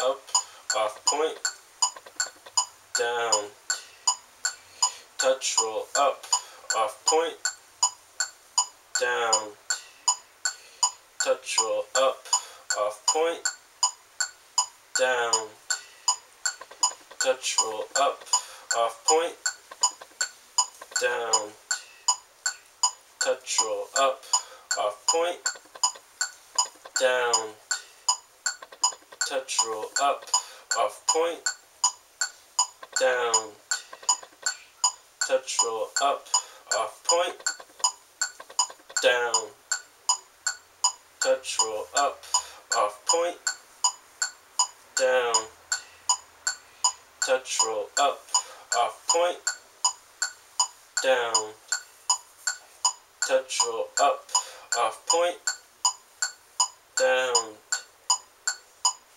up, off point, down, touch, roll, up, off point, down, touch, roll, up, off point, down, touch, roll, up, off point, down, touch, roll, up, off point, down, touch, roll, up, off point, down, touch, roll, up, off point, down, touch, roll, up, off point, down, touch, roll, up, off point, down, touch, roll, up, off point, down,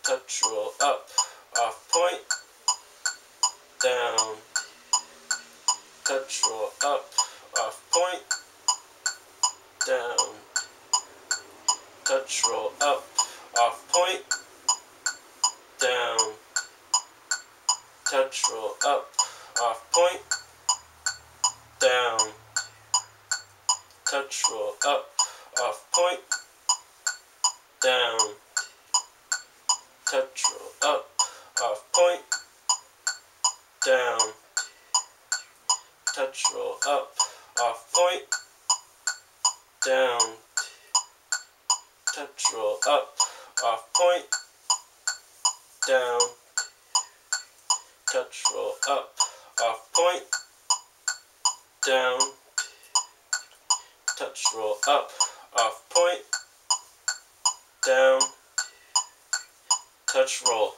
touch, roll, up, off point, down, touch, roll, up, off point, down, touch, roll, up, off point, down, touch, roll, up, off point, down, touch, roll, up, off point, down, touch, roll, up, off point, down, touch, roll, up, off point, down, touch, roll, up, off point, down, touch, roll, up, off point, down, touch, roll, up, off point, down, touch, roll.